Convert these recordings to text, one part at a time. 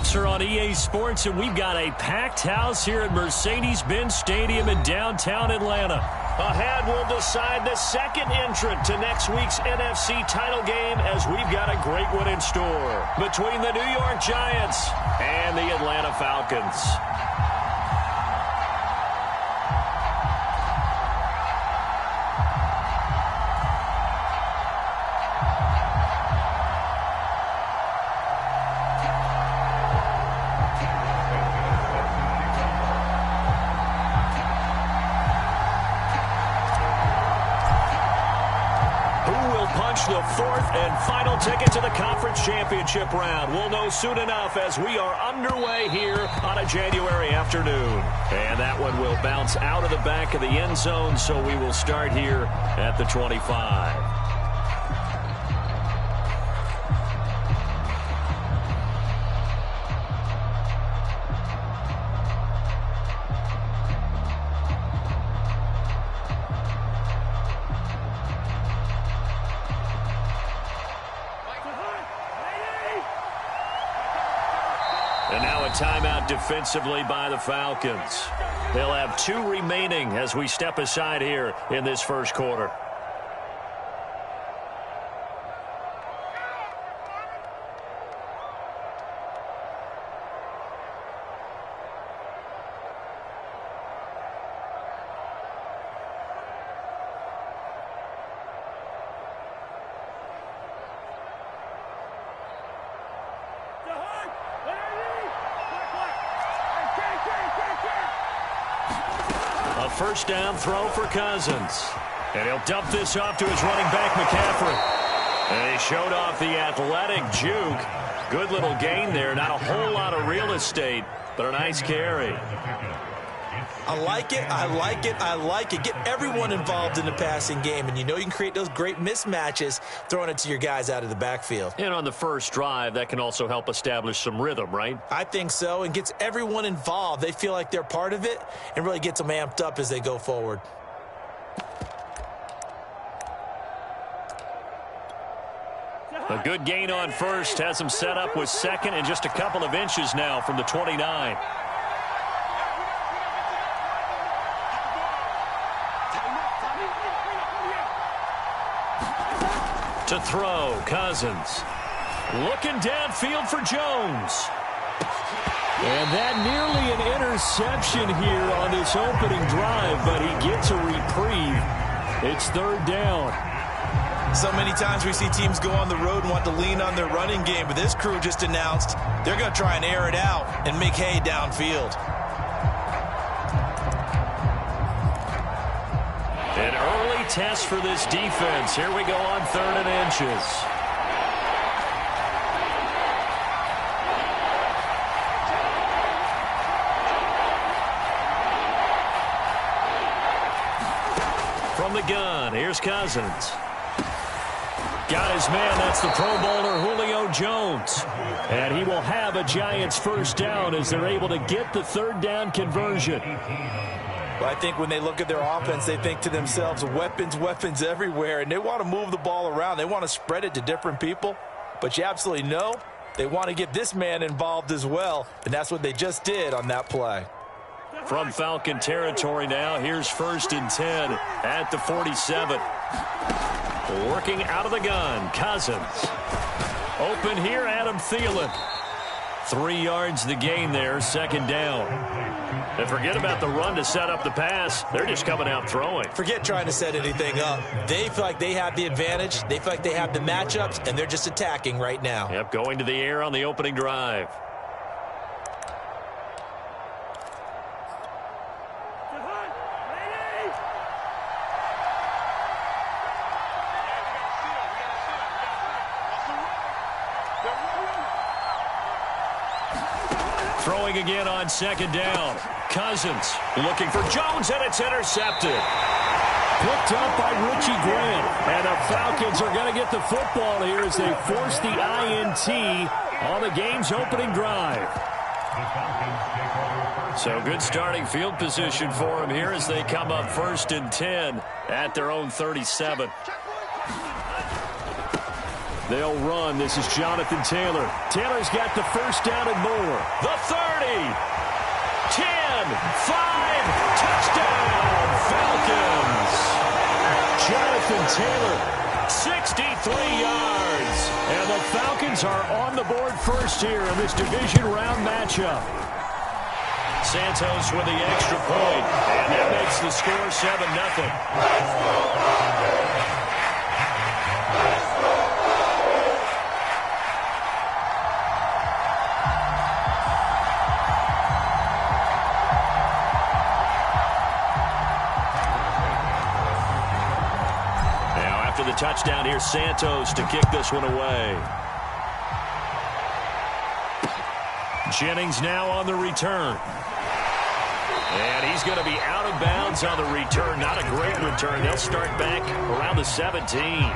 Playoffs are on EA Sports, and we've got a packed house here at Mercedes-Benz Stadium in downtown Atlanta. Ahead, we'll decide the second entrant to next week's NFC title game, as we've got a great one in store between the New York Giants and the Atlanta Falcons. The fourth and final ticket to the conference championship round. We'll know soon enough as we are underway here on a January afternoon. And that one will bounce out of the back of the end zone, so we will start here at the 25. And now a timeout defensively by the Falcons. They'll have 2 remaining as we step aside here in this first quarter. First down throw for Cousins. And he'll dump this off to his running back, McCaffrey. And he showed off the athletic juke. Good little gain there. Not a whole lot of real estate, but a nice carry. I like it, I like it, I like it. Get everyone involved in the passing game, and you know you can create those great mismatches throwing it to your guys out of the backfield. And on the first drive, that can also help establish some rhythm, right? I think so, and gets everyone involved. They feel like they're part of it and really gets them amped up as they go forward. A good gain on first has them set up with second and just a couple of inches now from the 29. To throw, Cousins. Looking downfield for Jones. And that nearly an interception here on this opening drive, but he gets a reprieve. It's third down. So many times we see teams go on the road and want to lean on their running game, but this crew just announced they're going to try and air it out and make hay downfield. An early test for this defense. Here we go on 3rd and inches. From the gun, here's Cousins. Got his man, that's the Pro Bowler Julio Jones. And he will have a Giants first down as they're able to get the 3rd down conversion. Well, I think when they look at their offense, they think to themselves, weapons, weapons everywhere, and they want to move the ball around. They want to spread it to different people, but you absolutely know they want to get this man involved as well, and that's what they just did on that play. From Falcon territory now, here's 1st and 10 at the 47. Working out of the gun, Cousins. Open here, Adam Thielen. 3 yards the gain there, 2nd down. And forget about the run to set up the pass. They're just coming out throwing. Forget trying to set anything up. They feel like they have the advantage. They feel like they have the matchups, and they're just attacking right now. Yep, going to the air on the opening drive. Throwing again on 2nd down. Cousins looking for Jones, and it's intercepted. Picked up by Richie Grant. And the Falcons are going to get the football here as they force the INT on the game's opening drive. So good starting field position for them here as they come up 1st and 10 at their own 37. They'll run. This is Jonathan Taylor. Taylor's got the first down and more. The 30. 10. 5. Touchdown, Falcons. Jonathan Taylor, 63 yards. And the Falcons are on the board first here in this division round matchup. Santos with the extra point, and that makes the score 7-0. The touchdown here, Santos to kick this one away. Jennings now on the return. And he's going to be out of bounds on the return. Not a great return. They'll start back around the 17.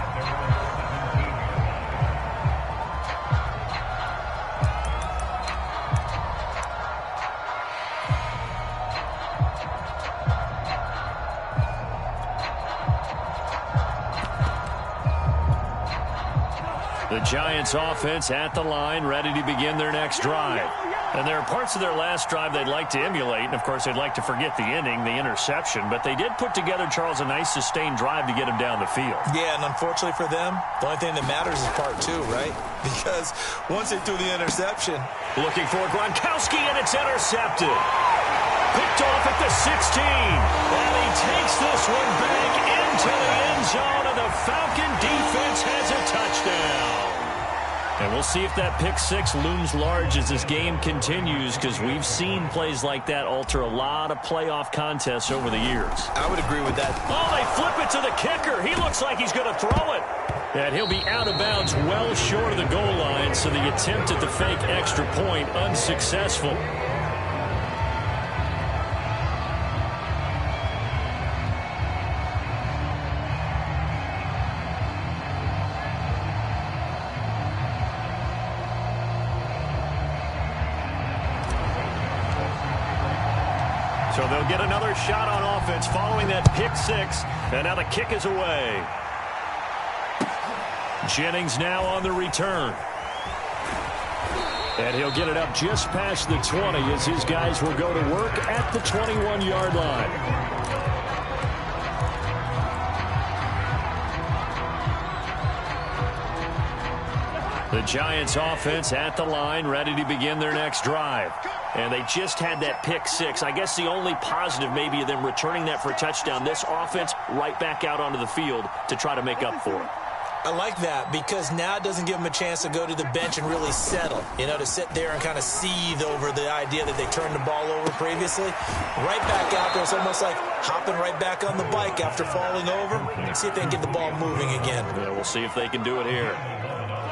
The Giants offense at the line, ready to begin their next drive. And there are parts of their last drive they'd like to emulate. And, of course, they'd like to forget the inning, the interception. But they did put together, Charles, a nice sustained drive to get him down the field. Yeah, and unfortunately for them, the only thing that matters is part two, right? Because once they threw the interception. Looking for Gronkowski, and it's intercepted. Picked off at the 16. And he takes this one back into the end zone, and the Falcon defense has a touchdown. And we'll see if that pick six looms large as this game continues, because we've seen plays like that alter a lot of playoff contests over the years. I would agree with that. Oh, they flip it to the kicker. He looks like he's going to throw it. And he'll be out of bounds well short of the goal line, so the attempt at the fake extra point unsuccessful. So they'll get another shot on offense following that pick six. And now the kick is away. Jennings now on the return. And he'll get it up just past the 20 as his guys will go to work at the 21-yard line. The Giants offense at the line, ready to begin their next drive. And they just had that pick six. I guess the only positive maybe of them returning that for a touchdown. This offense right back out onto the field to try to make up for it. I like that because now it doesn't give them a chance to go to the bench and really settle. You know, to sit there and kind of seethe over the idea that they turned the ball over previously. Right back out there. It's almost like hopping right back on the bike after falling over. See if they can get the ball moving again. Yeah, we'll see if they can do it here.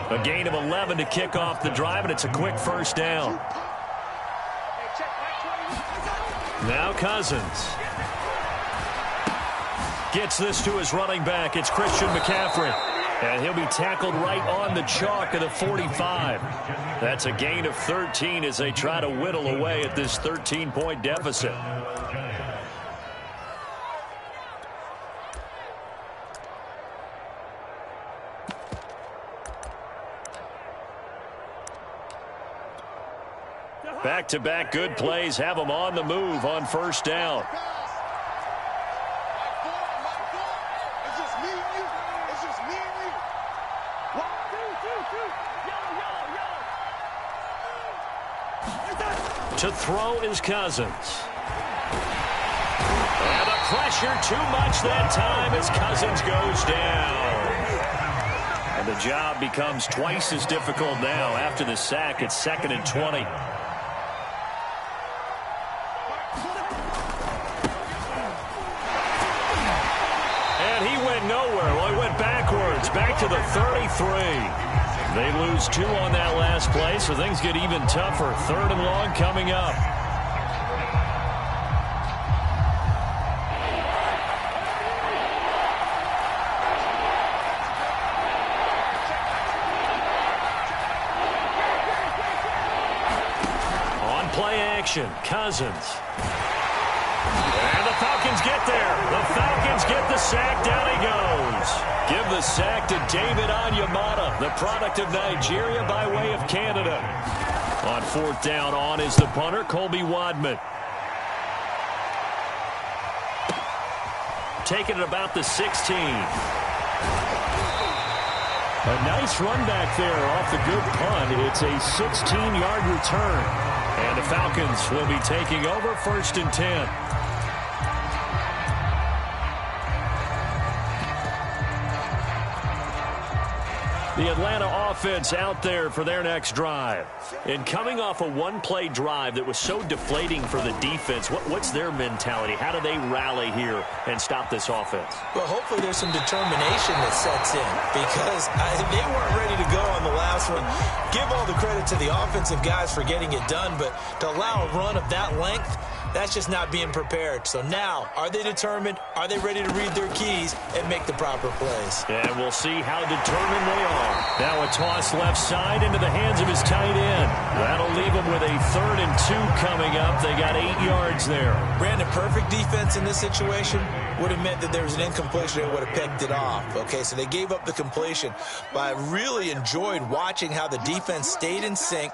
A gain of 11 to kick off the drive, and it's a quick first down. Now Cousins gets this to his running back. It's Christian McCaffrey. And he'll be tackled right on the chalk of the 45. That's a gain of 13 as they try to whittle away at this 13-point deficit. Back-to-back good plays have them on the move on first down. To throw is Cousins. And the pressure too much that time as Cousins goes down. And the job becomes twice as difficult now after the sack. It's 2nd and 20. And he went nowhere. Well, he went backwards, back to the 33. They lose 2 on that last play, so things get even tougher. 3rd and long coming up. On play action, Cousins. And the Falcons Falcons get there. The Falcons get the sack. Down he goes. Give the sack to David Onyemata, the product of Nigeria by way of Canada. On fourth down, on is the punter, Colby Wadman. Taking it about the 16. A nice run back there off the good punt. It's a 16-yard return. And the Falcons will be taking over 1st and 10. The Atlanta offense out there for their next drive. And coming off a one-play drive that was so deflating for the defense, what's their mentality? How do they rally here and stop this offense? Well, hopefully there's some determination that sets in because they weren't ready to go on the last one. Give all the credit to the offensive guys for getting it done, but to allow a run of that length, that's just not being prepared. So now, are they determined? Are they ready to read their keys and make the proper plays? And we'll see how determined they are. Now a toss left side into the hands of his tight end. That'll leave him with a 3rd and 2 coming up. They got 8 yards there. Brandon, perfect defense in this situation would have meant that there was an incompletion that would have picked it off. Okay, so they gave up the completion. But I really enjoyed watching how the defense stayed in sync,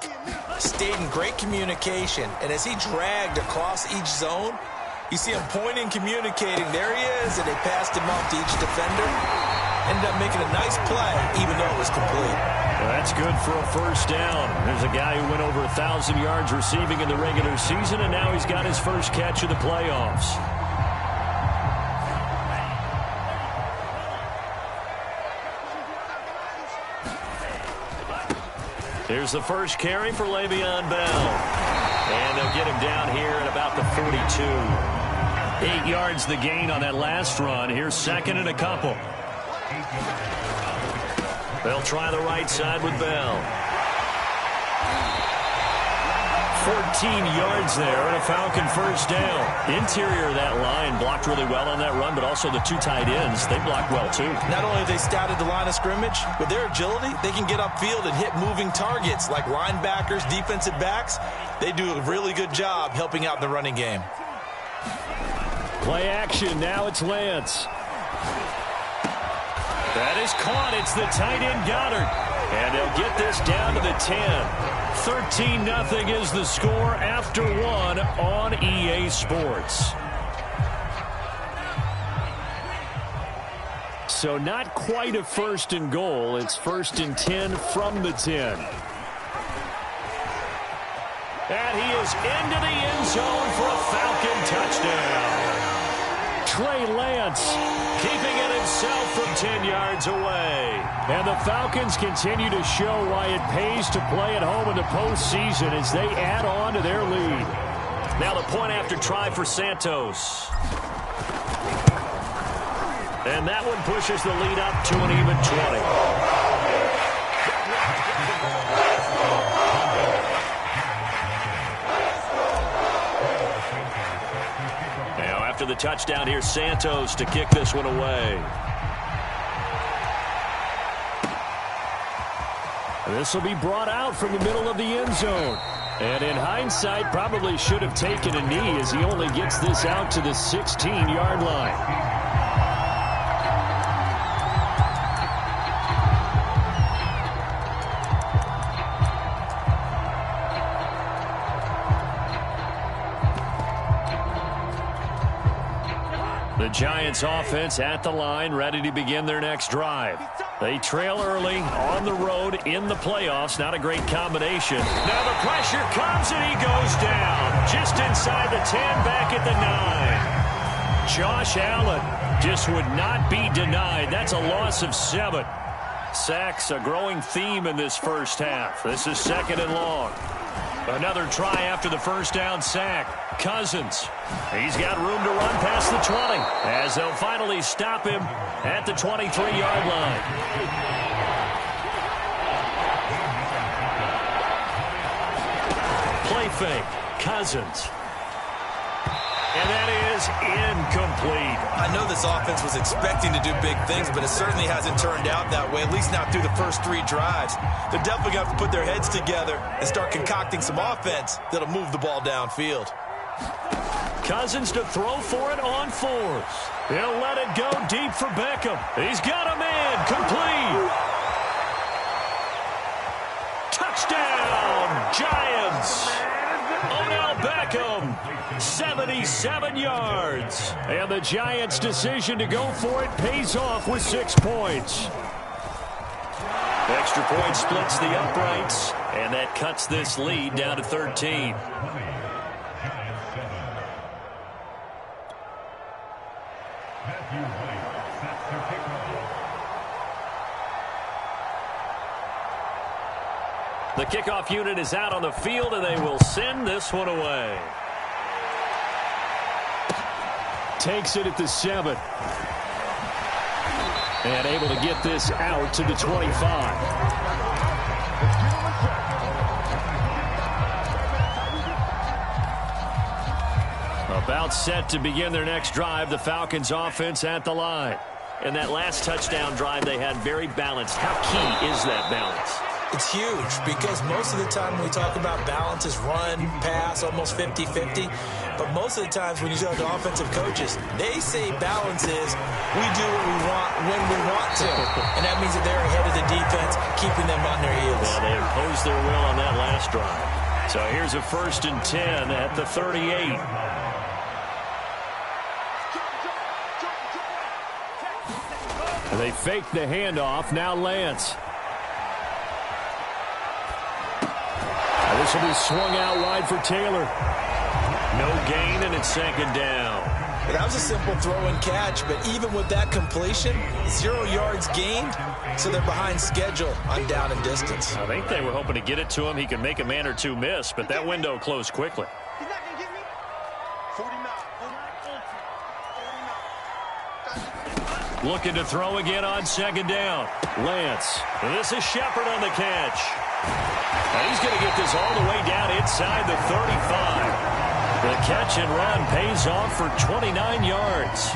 stayed in great communication, and as he dragged across each zone, you see him pointing, communicating. There he is, and they passed him off to each defender. Ended up making a nice play, even though it was complete. Well, that's good for a 1st down. There's a guy who went over 1,000 yards receiving in the regular season, and now he's got his first catch of the playoffs. Here's the first carry for Le'Veon Bell. And they'll get him down here at about the 42. 8 yards the gain on that last run. Here's 2nd and a couple. They'll try the right side with Bell. 14 yards there and a Falcon 1st down. Interior of that line blocked really well on that run, but also the 2 tight ends, they blocked well too. Not only have they scouted the line of scrimmage, with their agility, they can get upfield and hit moving targets like linebackers, defensive backs. They do a really good job helping out in the running game. Play action, now it's Lance. That is caught. It's the tight end Goddard. And they'll get this down to the 10. 13-0 is the score after 1 on EA Sports. So not quite a 1st and goal. It's 1st and 10 from the 10. And he is into the end zone for a Falcon touchdown. Trey Lance keeping it himself from 10 yards away. And the Falcons continue to show why it pays to play at home in the postseason as they add on to their lead. Now the point after try for Santos. And that one pushes the lead up to an even 20. After the touchdown, here's Santos to kick this one away. This will be brought out from the middle of the end zone. And in hindsight, probably should have taken a knee as he only gets this out to the 16-yard line. The Giants offense at the line, ready to begin their next drive. They trail early on the road in the playoffs. Not a great combination. Now the pressure comes and he goes down. Just inside the 10, back at the 9. Josh Allen just would not be denied. That's a loss of 7. Sacks, a growing theme in this first half. This is 2nd and long. Another try after the first down sack. Cousins. He's got room to run past the 20 as they'll finally stop him at the 23-yard line. Play fake. Cousins. And that is incomplete. I know this offense was expecting to do big things, but it certainly hasn't turned out that way, at least not through the first 3 drives. They're definitely going to have to put their heads together and start concocting some offense that'll move the ball downfield. Cousins to throw for it on fours. He'll let it go deep for Beckham. He's got a man. Complete. Touchdown, Giants. Odell Beckham, 77 yards. And the Giants' decision to go for it pays off with 6 points. Extra point splits the uprights, and that cuts this lead down to 13. The kickoff unit is out on the field, and they will send this one away. Takes it at the 7. And able to get this out to the 25. About set to begin their next drive, the Falcons offense at the line. And that last touchdown drive they had very balanced. How key is that balance? It's huge because most of the time when we talk about balance is run, pass, almost 50-50. But most of the times when you talk to offensive coaches, they say balance is we do what we want when we want to. And that means that they're ahead of the defense, keeping them on their heels. Yeah, they imposed their will on that last drive. So here's a 1st and 10 at the 38. And they fake the handoff. Now Lance. This will be swung out wide for Taylor. No gain, and it's 2nd down. That was a simple throw and catch, but even with that completion, 0 yards gained, so they're behind schedule on down and distance. I think they were hoping to get it to him. He could make a man or two miss, but that window closed quickly. He's not going to get me. 49. Looking to throw again on 2nd down. Lance. This is Shepard on the catch. And he's going to get this all the way down inside the 35. The catch and run pays off for 29 yards.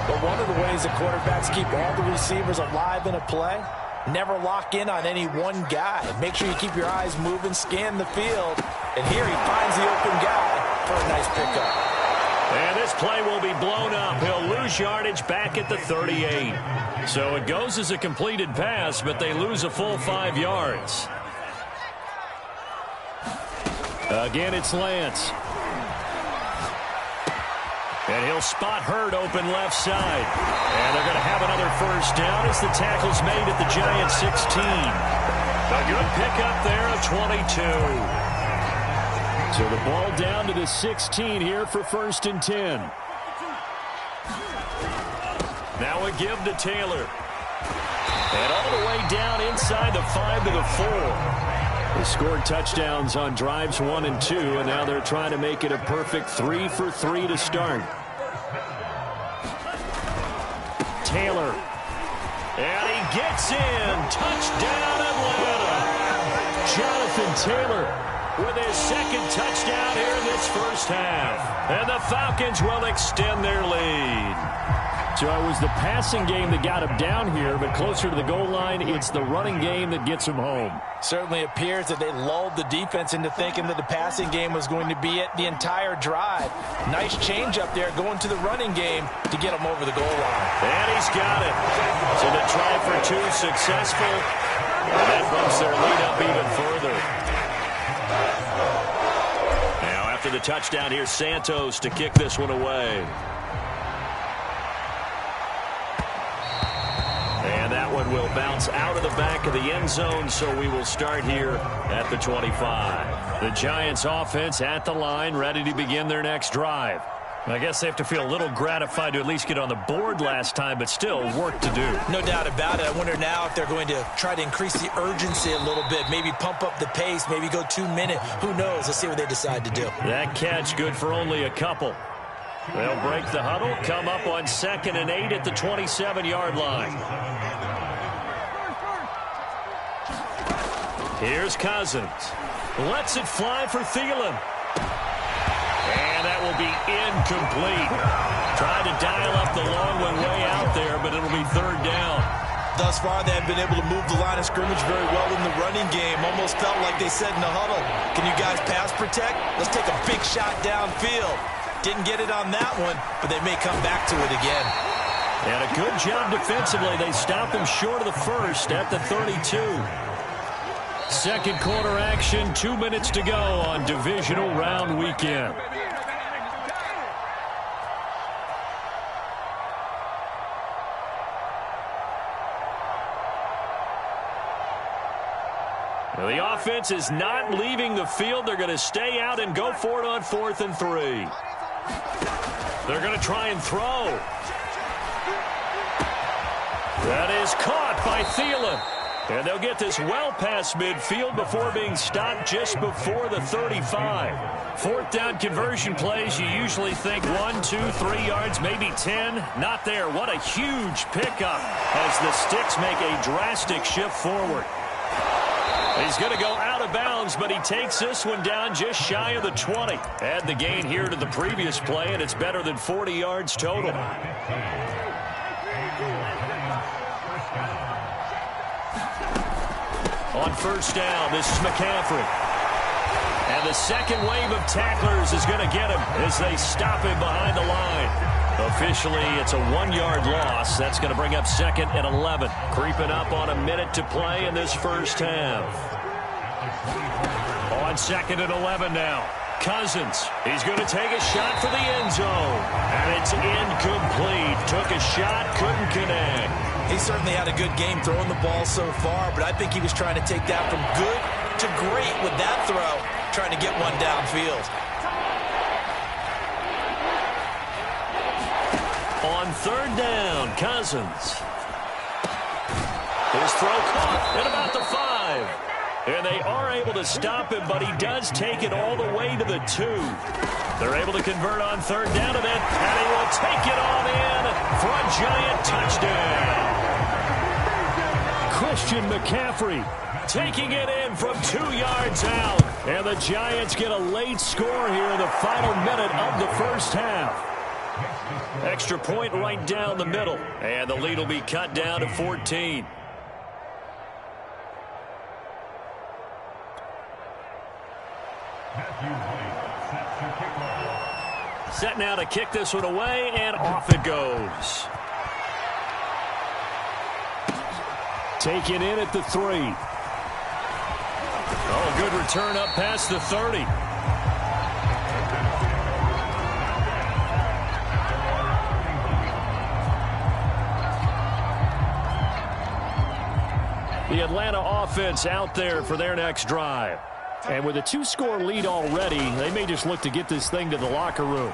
But one of the ways that quarterbacks keep all the receivers alive in a play, never lock in on any one guy. Make sure you keep your eyes moving, scan the field. And here he finds the open guy for a nice pickup. And this play will be blown up. He'll lose yardage back at the 38. So it goes as a completed pass, but they lose a full 5 yards. Again, it's Lance. And he'll spot Hurd open left side. And they're going to have another 1st down as the tackle's made at the Giants' 16. A good pickup there of 22. So the ball down to the 16 here for 1st and 10. Now a give to Taylor. And all the way down inside the 5 to the 4. They scored touchdowns on drives 1 and 2, and now they're trying to make it a perfect 3 for 3 to start. Taylor. And he gets in. Touchdown, Atlanta. Jonathan Taylor with his 2nd touchdown here in this 1st half. And the Falcons will extend their lead. So it was the passing game that got him down here, but closer to the goal line, it's the running game that gets him home. Certainly appears that they lulled the defense into thinking that the passing game was going to be it the entire drive. Nice change up there going to the running game to get him over the goal line. And he's got it. So the try for 2 successful. And that bumps their lead up even further. Now after the touchdown, here's Santos to kick this one away. And that one will bounce out of the back of the end zone, so we will start here at the 25. The Giants offense at the line, ready to begin their next drive. I guess they have to feel a little gratified to at least get on the board last time, but still work to do. No doubt about it. I wonder now if they're going to try to increase the urgency a little bit, maybe pump up the pace, maybe go 2 minute. Who knows? Let's see what they decide to do. That catch good for only a couple. They'll break the huddle, come up on 2nd and 8 at the 27-yard line. Here's Cousins. Lets it fly for Thielen. And that will be incomplete. Tried to dial up the long one way out there, but it'll be 3rd down. Thus far, they have been able to move the line of scrimmage very well in the running game. Almost felt like they said in the huddle, can you guys pass protect? Let's take a big shot downfield. Didn't get it on that one, but they may come back to it again. And a good job defensively. They stopped them short of the first at the 32. Second quarter action, 2 minutes to go on divisional round weekend. Well, the offense is not leaving the field. They're going to stay out and go for it on 4th and 3. They're going to try and throw. That is caught by Thielen. And they'll get this well past midfield before being stopped just before the 35. 4th down conversion plays, you usually think 1, 2, 3 yards, maybe 10. Not there. What a huge pickup as the Sticks make a drastic shift forward. He's going to go out of bounds, but he takes this one down just shy of the 20. Add the gain here to the previous play, and it's better than 40 yards total. On 1st down, this is McCaffrey. And the second wave of tacklers is going to get him as they stop him behind the line. Officially, it's a 1-yard loss. That's going to bring up 2nd and 11. Creeping up on a minute to play in this first half. On 2nd and 11 now. Cousins, he's going to take a shot for the end zone. And it's incomplete. Took a shot, couldn't connect. He certainly had a good game throwing the ball so far, but I think he was trying to take that from good to great with that throw, trying to get one downfield. On 3rd down, Cousins. His throw caught at about the 5. And they are able to stop him, but he does take it all the way to the 2. They're able to convert on 3rd down, and he will take it on in for a giant touchdown. Christian McCaffrey taking it in from 2 yards out. And the Giants get a late score here in the final minute of the first half. Extra point right down the middle. And the lead will be cut down to 14. Set now to kick this one away, and off it goes. Taken in at the 3. Oh, good return up past the 30. The Atlanta offense out there for their next drive. And with a 2-score lead already, they may just look to get this thing to the locker room.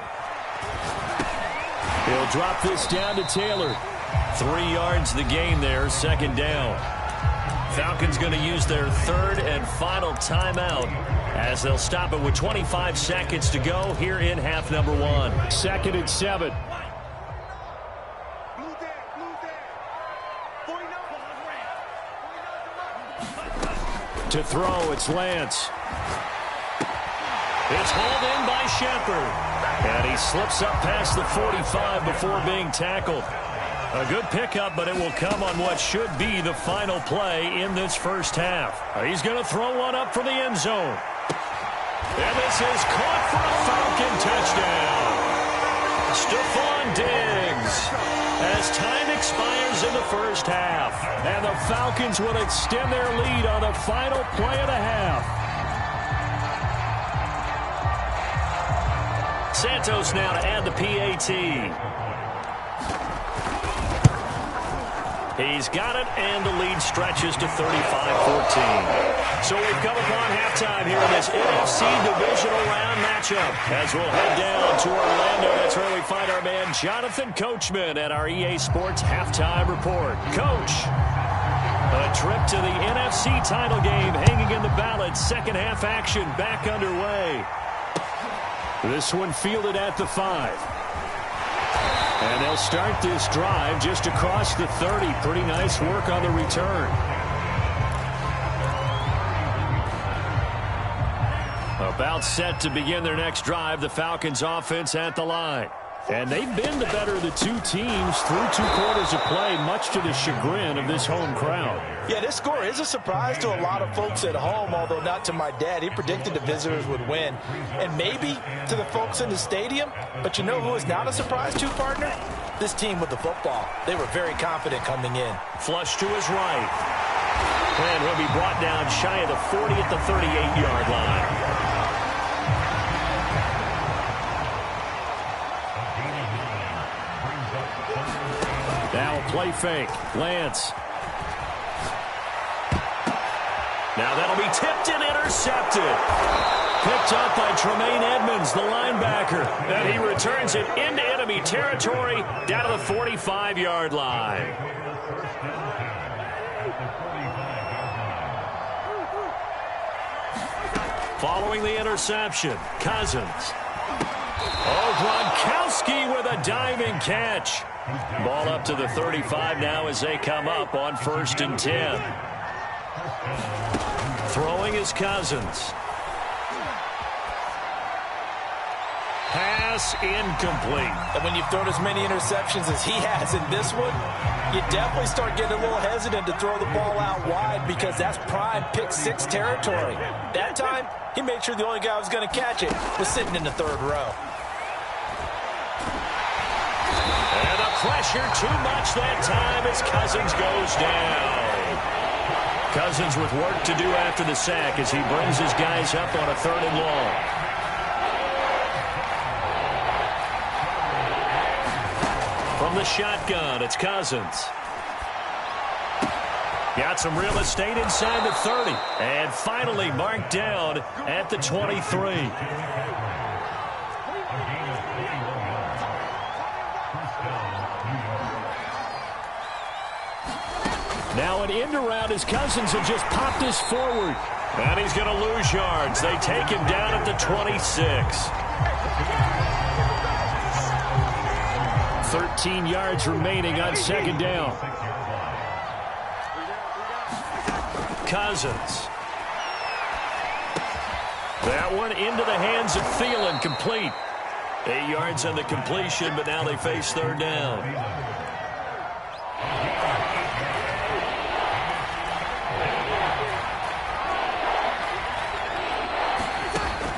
He'll drop this down to Taylor. 3 yards the gain there, 2nd down. Falcons going to use their 3rd and final timeout as they'll stop it with 25 seconds to go here in half number 1. 2nd and 7. To throw, it's Lance. It's hauled in by Shepard. And he slips up past the 45 before being tackled. A good pickup, but it will come on what should be the final play in this first half. He's going to throw one up for the end zone. And this is caught for a Falcon touchdown. Stephon Diggs. As time expires in the first half. And the Falcons will extend their lead on the final play of the half. Santos now to add the PAT. He's got it, and the lead stretches to 35-14. So we've come upon halftime here in this NFC divisional round matchup. As we'll head down to Orlando, that's where we find our man Jonathan Coachman at our EA Sports Halftime Report. Coach, a trip to the NFC title game hanging in the balance. Second half action back underway. This one fielded at the 5. And they'll start this drive just across the 30. Pretty nice work on the return. About set to begin their next drive. The Falcons offense at the line. And they've been the better of the two teams through 2 quarters of play, much to the chagrin of this home crowd. Yeah, this score is a surprise to a lot of folks at home, although not to my dad. He predicted the visitors would win. And maybe to the folks in the stadium. But you know who is not a surprise to, partner? This team with the football. They were very confident coming in. Flush to his right. And he'll be brought down shy of the 40 at the 38-yard line. Now a play fake. Lance. Now that'll be tipped and intercepted. Picked up by Tremaine Edmonds, the linebacker. And he returns it into enemy territory down to the 45-yard line. Following the interception, Cousins. Oh, Gronkowski with a diving catch. Ball up to the 35 now as they come up on 1st and 10. Throwing is Cousins. Pass incomplete. And when you've thrown as many interceptions as he has in this one, you definitely start getting a little hesitant to throw the ball out wide because that's prime pick 6 territory. That time, he made sure the only guy who was going to catch it was sitting in the 3rd row. And the pressure too much that time as Cousins goes down. Cousins with work to do after the sack as he brings his guys up on a 3rd and long. From the shotgun, it's Cousins. Got some real estate inside the 30. And finally marked down at the 23. Now an end around as Cousins have just popped this forward. And he's going to lose yards. They take him down at the 26. 13 yards remaining on 2nd down. Cousins. That one into the hands of Thielen, complete. 8 yards on the completion, but now they face 3rd down.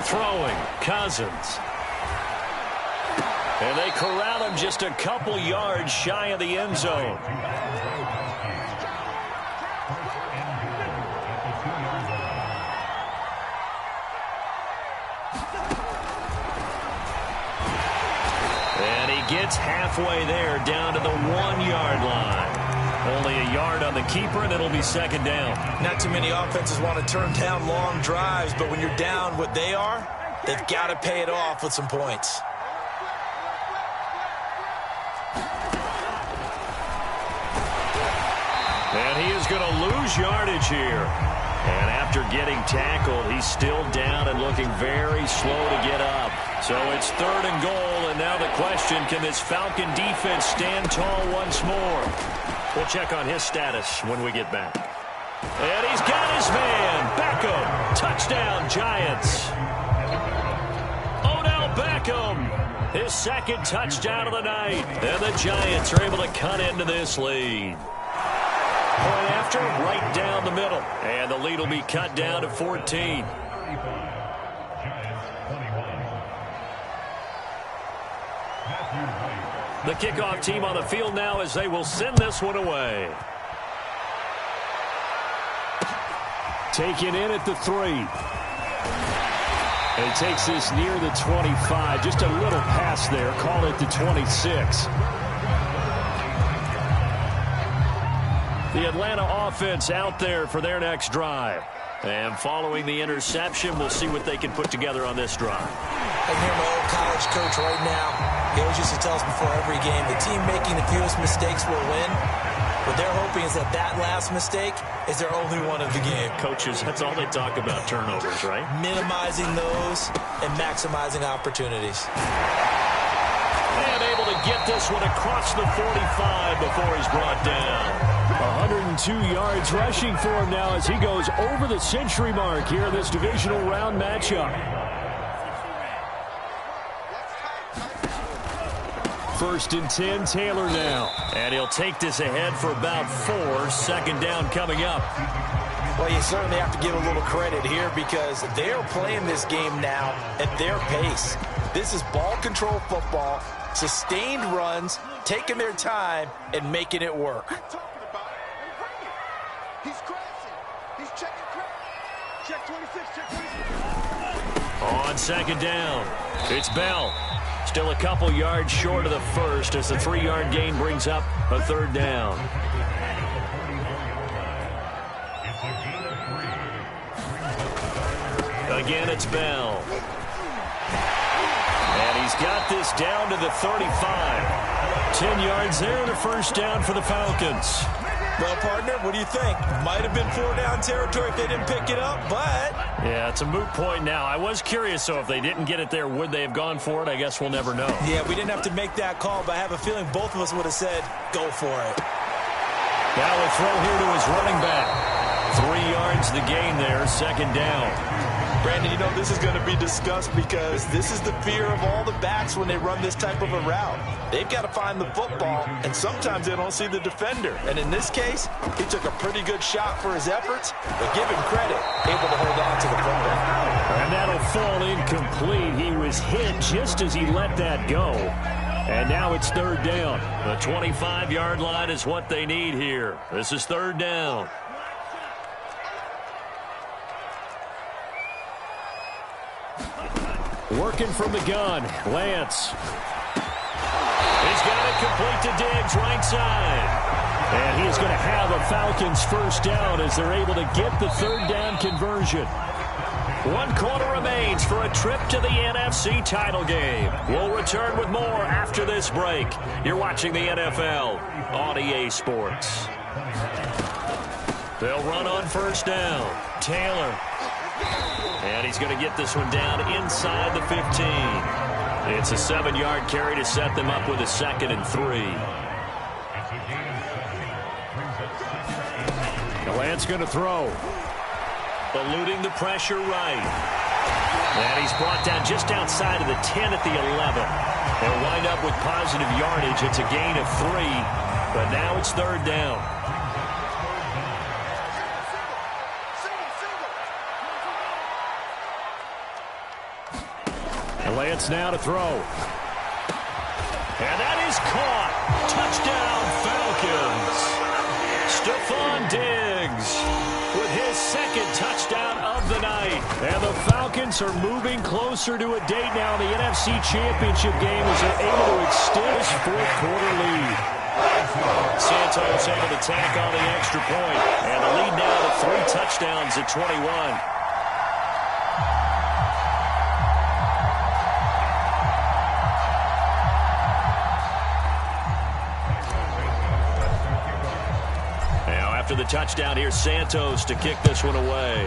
Throwing, Cousins. And they corral him just a couple yards shy of the end zone. And he gets halfway there down to the 1-yard line. Only a yard on the keeper, and it'll be 2nd down. Not too many offenses want to turn down long drives, but when you're down what they are, they've got to pay it off with some points. And he is going to lose yardage here. And after getting tackled, he's still down and looking very slow to get up. So it's 3rd and goal, and now the question, can this Falcon defense stand tall once more? We'll check on his status when we get back. And he's got his man, Beckham. Touchdown, Giants. Odell Beckham, his 2nd touchdown of the night. And the Giants are able to cut into this lead. Point after, right down the middle. And the lead will be cut down to 14. The kickoff team on the field now as they will send this one away. Taken in at the 3. And he takes this near the 25. Just a little pass there. Call it the 26. The Atlanta offense out there for their next drive. And following the interception, we'll see what they can put together on this drive. I can hear my old college coach right now. He always used to tell us before every game, the team making the fewest mistakes will win. What they're hoping is that that last mistake is their only one of the game. Coaches, that's all they talk about, turnovers, right? Minimizing those and maximizing opportunities. And able to get this one across the 45 before he's brought down. 102 yards rushing for him now as he goes over the century mark here in this divisional round matchup. first and 10, Taylor now. And he'll take this ahead for about 4. Second down coming up. Well, you certainly have to give a little credit here because they're playing this game now at their pace. This is ball control football, sustained runs, taking their time, and making it work. He's crashing. He's checking crash. Check 26, check 26. On second down, it's Bell. Still a couple yards short of the first as the 3-yard gain brings up a third down. Again, it's Bell. And he's got this down to the 35. 10 yards there and a first down for the Falcons. Well, partner, what do you think? Might have been 4-down territory if they didn't pick it up, but... Yeah, it's a moot point now. I was curious, so if they didn't get it there, would they have gone for it? I guess we'll never know. Yeah, we didn't have to make that call, but I have a feeling both of us would have said, go for it. Now a throw here to his running back. 3 yards the gain there, second down. Brandon, you know this is going to be discussed because this is the fear of all the backs when they run this type of a route. They've got to find the football, and sometimes they don't see the defender. And in this case, he took a pretty good shot for his efforts, but give him credit, able to hold on to the football. And that'll fall incomplete. He was hit just as he let that go. And now it's third down. The 25-yard line is what they need here. This is third down. Working from the gun, Lance. He's got it complete to Diggs, right side. And he's going to have a Falcons first down as they're able to get the third down conversion. 1 quarter remains for a trip to the NFC title game. We'll return with more after this break. You're watching the NFL on EA Sports. They'll run on first down. Taylor. And he's going to get this one down inside the 15. It's a 7-yard carry to set them up with a 2nd and 3. Lance going to throw. Eluding the pressure right. And he's brought down just outside of the 10 at the 11. They'll wind up with positive yardage. It's a gain of 3, but now it's third down. Lance now to throw. And that is caught. Touchdown, Falcons. Stephon Diggs with his 2nd touchdown of the night. And the Falcons are moving closer to a date now in the NFC Championship game as they're able to extend this 4th quarter lead. Santos able to tack on the extra point. And the lead now to 3 touchdowns at 21. After the touchdown, here's Santos to kick this one away.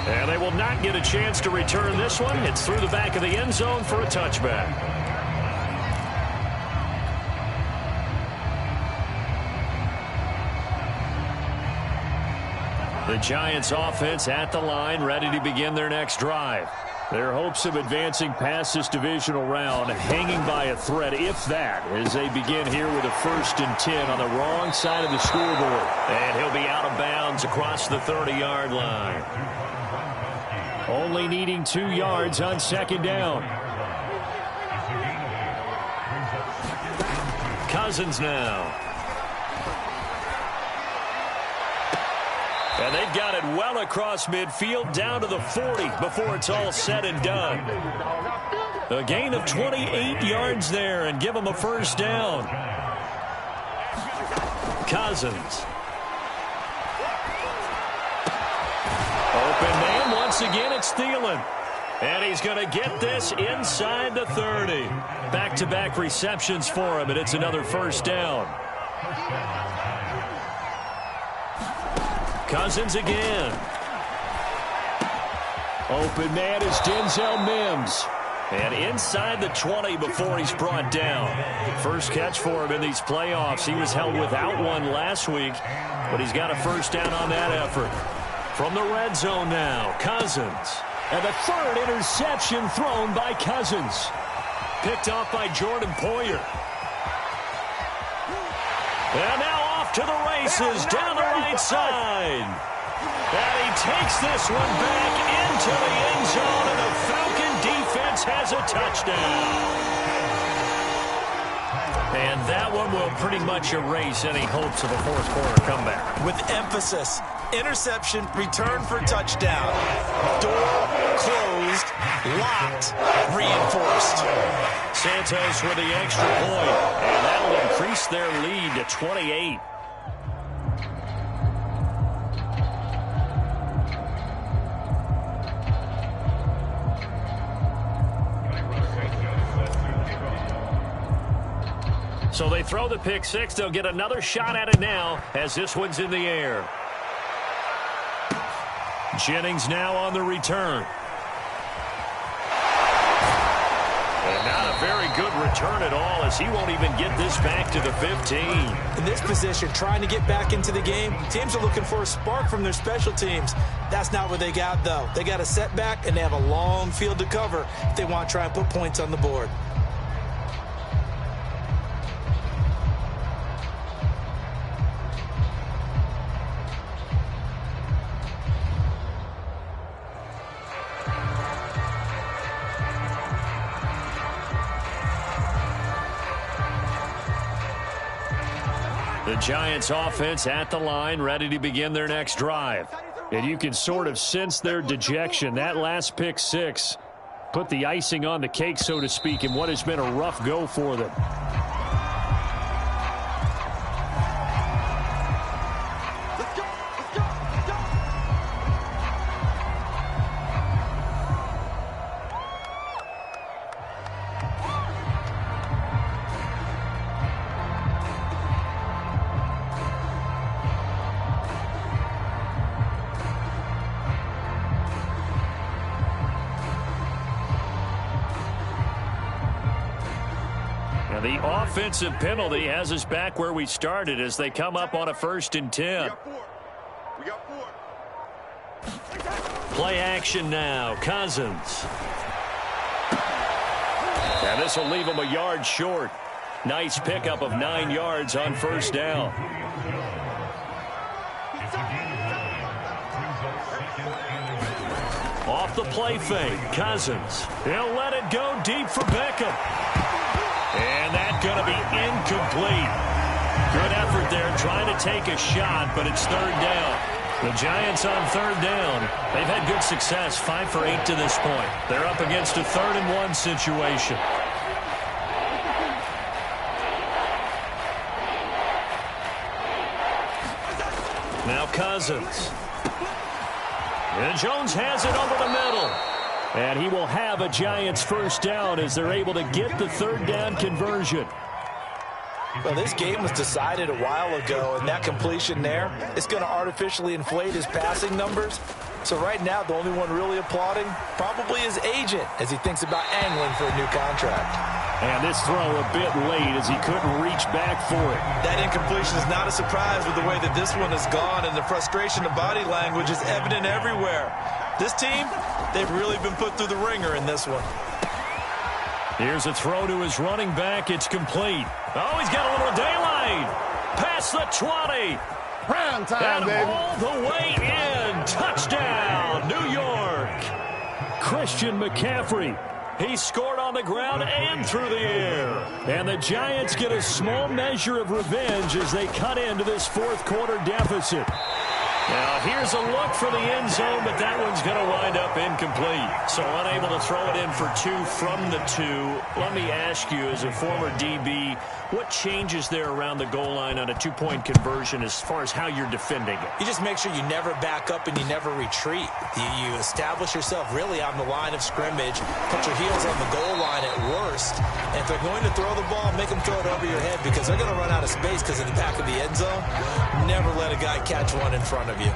And they will not get a chance to return this one. It's through the back of the end zone for a touchback. The Giants offense at the line, ready to begin their next drive. Their hopes of advancing past this divisional round hanging by a thread, if that, as they begin here with a 1st and 10 on the wrong side of the scoreboard. And he'll be out of bounds across the 30-yard line. Only needing 2 yards on second down. Cousins now. And they've got it well across midfield down to the 40 before it's all said and done. A gain of 28 yards there and give them a first down. Cousins. Open man once again, it's Thielen. And he's going to get this inside the 30. Back-to-back receptions for him, and it's another first down. Cousins again. Open man is Denzel Mims. And inside the 20 before he's brought down. First catch for him in these playoffs. He was held without one last week, but he's got a first down on that effort. From the red zone now, Cousins. And the third interception thrown by Cousins. Picked off by Jordan Poyer. And now off to the races down the right side. And he takes this one back into the end zone, and the Falcon defense has a touchdown. And that one will pretty much erase any hopes of a fourth quarter comeback. With emphasis, interception, return for touchdown. Door closed, locked, reinforced. Santos with the extra point, and that'll increase their lead to 28. So they throw the pick six. They'll get another shot at it now as this one's in the air. Jennings now on the return. And not a very good return at all, as he won't even get this back to the 15. In this position, trying to get back into the game, teams are looking for a spark from their special teams. That's not what they got, though. They got a setback, and they have a long field to cover if they want to try and put points on the board. The Giants offense at the line, ready to begin their next drive. And you can sort of sense their dejection. That last pick six put the icing on the cake, so to speak, in what has been a rough go for them. The offensive penalty has us back where we started as they come up on a 1st and 10. We got four. Play action now. Cousins. And this will leave him a yard short. Nice pickup of 9 yards on 1st down. Off the play fake. Cousins. He'll let it go deep for Beckham. And that's going to be incomplete. Good effort there trying to take a shot, but it's 3rd down. The Giants on 3rd down. They've had good success, 5 for 8 to this point. They're up against a 3rd and 1 situation. Now Cousins. And Jones has it over the middle. And he will have a Giants 1st down as they're able to get the 3rd down conversion. Well, this game was decided a while ago, and that completion there is going to artificially inflate his passing numbers. So right now, the only one really applauding probably his agent as he thinks about angling for a new contract. And this throw a bit late as he couldn't reach back for it. That incompletion is not a surprise with the way that this one has gone, and the frustration of body language is evident everywhere. This team, they've really been put through the ringer in this one. Here's a throw to his running back. It's complete. Oh, he's got a little daylight. Past the 20. Prime time, and baby. All the way in. Touchdown, New York. Christian McCaffrey. He scored on the ground and through the air. And the Giants get a small measure of revenge as they cut into this 4th quarter deficit. Now, here's a look for the end zone, but that one's going to wind up incomplete. So unable to throw it in for 2 from the 2. Let me ask you, as a former DB, what changes there around the goal line on a 2-point conversion as far as how you're defending it? You just make sure you never back up and you never retreat. You establish yourself really on the line of scrimmage, put your heels on the goal line at worst, and if they're going to throw the ball, make them throw it over your head because they're going to run out of space because of the back of the end zone. Never let a guy catch one in front of you.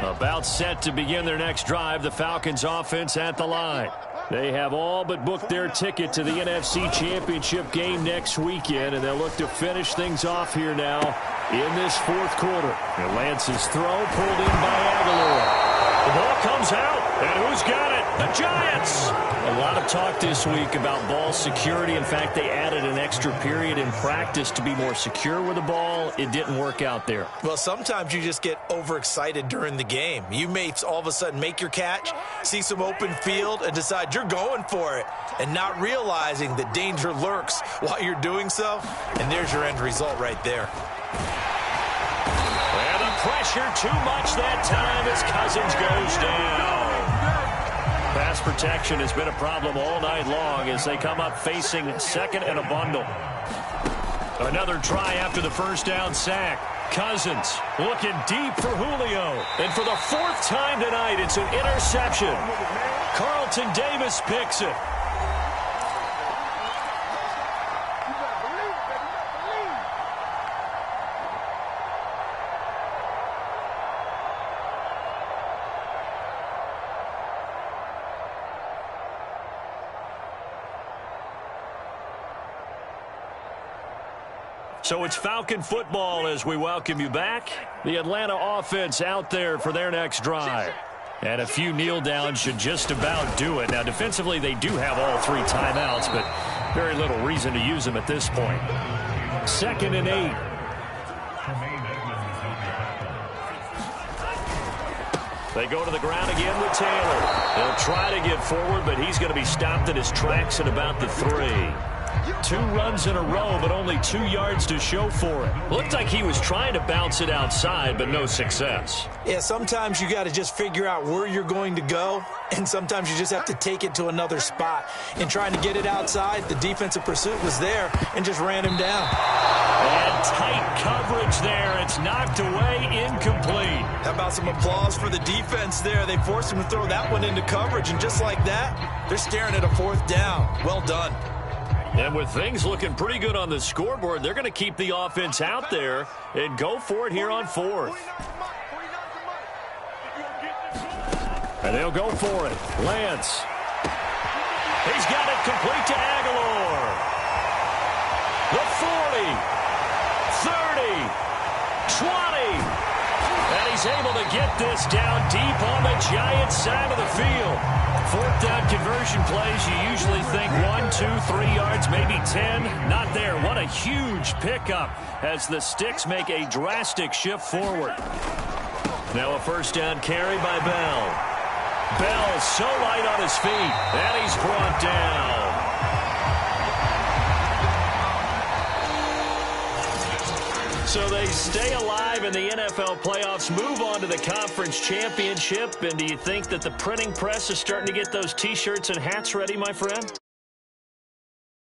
About set to begin their next drive, the Falcons offense at the line. They have all but booked their ticket to the NFC Championship game next weekend, and they'll look to finish things off here now in this fourth quarter. And Lance's throw pulled in by Aguilar. The ball comes out, and who's got it? The Giants! A lot of talk this week about ball security. In fact, they added an extra period in practice to be more secure with the ball. It didn't work out there. Well, sometimes you just get overexcited during the game. You may all of a sudden make your catch, see some open field, and decide you're going for it, and not realizing that danger lurks while you're doing so. And there's your end result right there. And the pressure too much that time as Cousins goes down. Pass protection has been a problem all night long as they come up facing second and a bundle. Another try after the first down sack. Cousins looking deep for Julio. And for the fourth time tonight, it's an interception. Carlton Davis picks it. So it's Falcon football as we welcome you back. The Atlanta offense out there for their next drive. And a few kneel downs should just about do it. Now, defensively, they do have all 3 timeouts, but very little reason to use them at this point. 2nd and 8. They go to the ground again with Taylor. They'll try to get forward, but he's going to be stopped in his tracks at about the 3. 2 runs in a row, but only 2 yards to show for it. Looked like he was trying to bounce it outside, but no success. Yeah, sometimes you got to just figure out where you're going to go, and sometimes you just have to take it to another spot. In trying to get it outside, the defensive pursuit was there and just ran him down. And tight coverage there. It's knocked away, incomplete. How about some applause for the defense there? They forced him to throw that one into coverage, and just like that, they're staring at a 4th down. Well done. And with things looking pretty good on the scoreboard, they're going to keep the offense out there and go for it here on 4th. And they'll go for it. Lance. He's got it complete to Aguilar. The 40, 30, 20. And he's able to get this down deep on the Giants side of the field. 4th down conversion plays, you usually think 1, 2, 3 yards, maybe 10. Not there. What a huge pickup as the Sticks make a drastic shift forward. Now a 1st down carry by Bell. Bell so light on his feet, and he's brought down. So they stay alive in the NFL playoffs, move on to the conference championship. And do you think that the printing press is starting to get those T-shirts and hats ready, my friend?